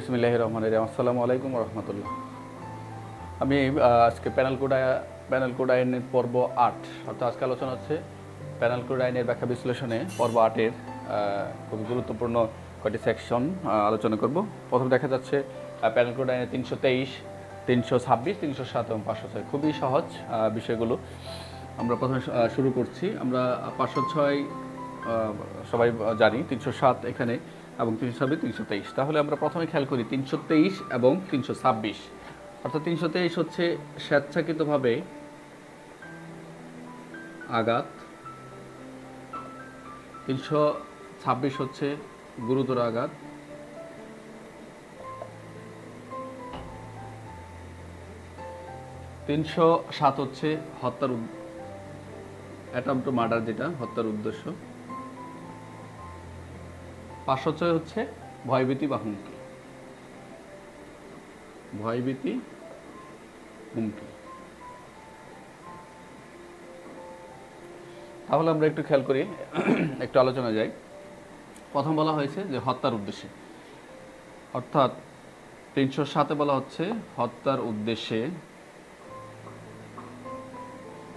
বিসমিল্লাহির রহমানির রহিম। আসসালামু আলাইকুম ওয়া রাহমাতুল্লাহ। আমি আজকে প্যানেল কোড আইনের পর্ব 8 অর্থাৎ আজকে আলোচনা হচ্ছে প্যানেল কোড আইনের ব্যাখ্যা বিশ্লেষণে পর্ব 8 এর খুব গুরুত্বপূর্ণ কয়েকটি সেকশন আলোচনা করব। প্রথমে দেখা যাচ্ছে প্যানেল কোড আইনের 323, 326, 307 এবং 506 খুবই সহজ বিষয়গুলো। আমরা প্রথমে শুরু করছি। আমরা 506 সবাই জানি, 307 এখানে এবং 326, 323। তাহলে আমরা প্রথমে খেয়াল করি 323 এবং 326। অর্থাৎ 323 হচ্ছে স্বেচ্ছাকৃতভাবে আঘাত, 326 হচ্ছে গুরুতর আঘাত, 307 হচ্ছে হত্যার অ্যাটেম্পট টু মার্ডার, যেটা হত্যার উদ্দেশ্য। 506 হচ্ছে ভয়ভীতি বা হুমকি, ভয়ভীতি হুমকি। তাহলে আমরা একটু খেয়াল করি, একটু আলোচনা যাই। প্রথম বলা হয়েছে যে হত্যার উদ্দেশ্যে, অর্থাৎ 307 বলা হচ্ছে হত্যার উদ্দেশ্যে।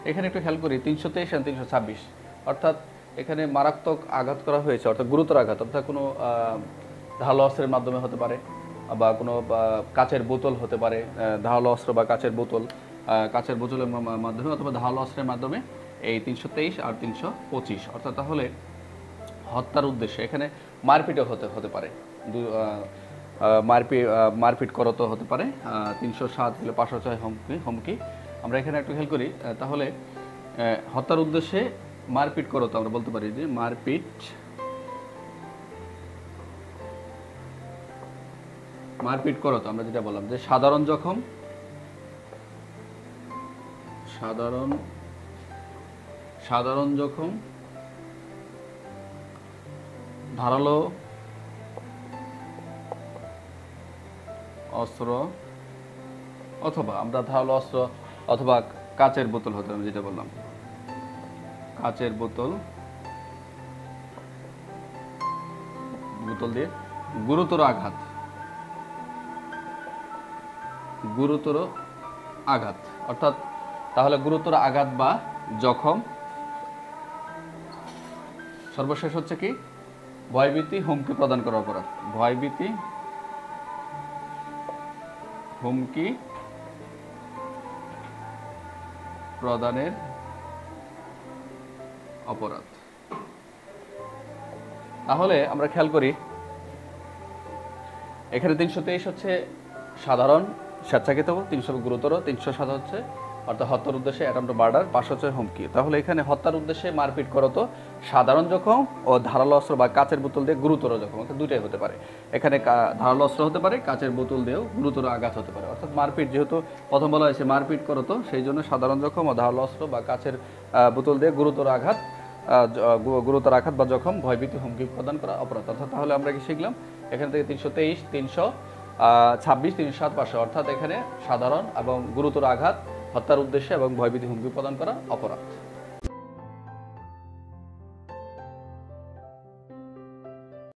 এখানে একটু খেয়াল করি 323 এবং 326, অর্থাৎ এখানে মারাত্মক আঘাত করা হয়েছে, অর্থাৎ গুরুতর আঘাত, অর্থাৎ কোনো ধারালো অস্ত্রের মাধ্যমে হতে পারে বা কোনো কাচের বোতল হতে পারে, ধারালো অস্ত্র বা কাচের বোতলের মাধ্যমে অথবা ধারালো অস্ত্রের মাধ্যমে এই 323 আর 325। অর্থাৎ তাহলে হত্যার উদ্দেশ্যে এখানে মারপিটও হতে পারে, মারপিট করতে হতে পারে। 307 হলে 506 হুমকি। আমরা এখানে একটু খেয়াল করি, তাহলে হত্যার উদ্দেশ্যে মারপিট করতো আমরা বলতে পারি যে মারপিট করতো। আমরা যেটা বললাম যে সাধারণ জখম, ধারালো অস্ত্র অথবা অথবা কাচের বোতল হতে, আমি যেটা বললাম কাচের বোতল দিয়ে গুরুতর আঘাত, অর্থাৎ তাহলে গুরুতর আঘাত বা জখম। সর্বশেষ হচ্ছে কি ভয়ভীতি হুমকি প্রদান করার অপরাধ, ভয়ভীতি হুমকি প্রদানের অপরাধ। তাহলে আমরা খেয়াল করি এখানে 323 হচ্ছে সাধারণ স্বেচ্ছাকৃত, 300 গুরুতর, 307 হচ্ছে অর্থাৎ হত্যার উদ্দেশ্যে অ্যাটেম্পট টু মার্ডার, 506 হুমকি। তাহলে এখানে হত্যার উদ্দেশ্যে মারপিট করতো সাধারণ জখম ও ধারালো অস্ত্র বা কাচের বোতল দিয়ে গুরুতর জখম, অর্থাৎ দুইটাই হতে পারে। এখানে ধারালো অস্ত্র হতে পারে, কাচের বোতল দিয়েও গুরুতর আঘাত হতে পারে। অর্থাৎ মারপিট, যেহেতু প্রথম বলা হয়েছে মারপিট করতো, সেই জন্য সাধারণ জখম ও ধারালো অস্ত্র বা কাচের বোতল দিয়ে গুরুতর আঘাত বা জখম, ভয়ভীতি হুমকি প্রদান করা অপরাধ। অর্থাৎ তাহলে আমরা কি শিখলাম এখান থেকে 323, 326, 307, 500, অর্থাৎ এখানে সাধারণ এবং গুরুতর আঘাত, হত্যার উদ্দেশ্যে এবং ভয়ভীতি হুমকি প্রদান করা অপরাধ।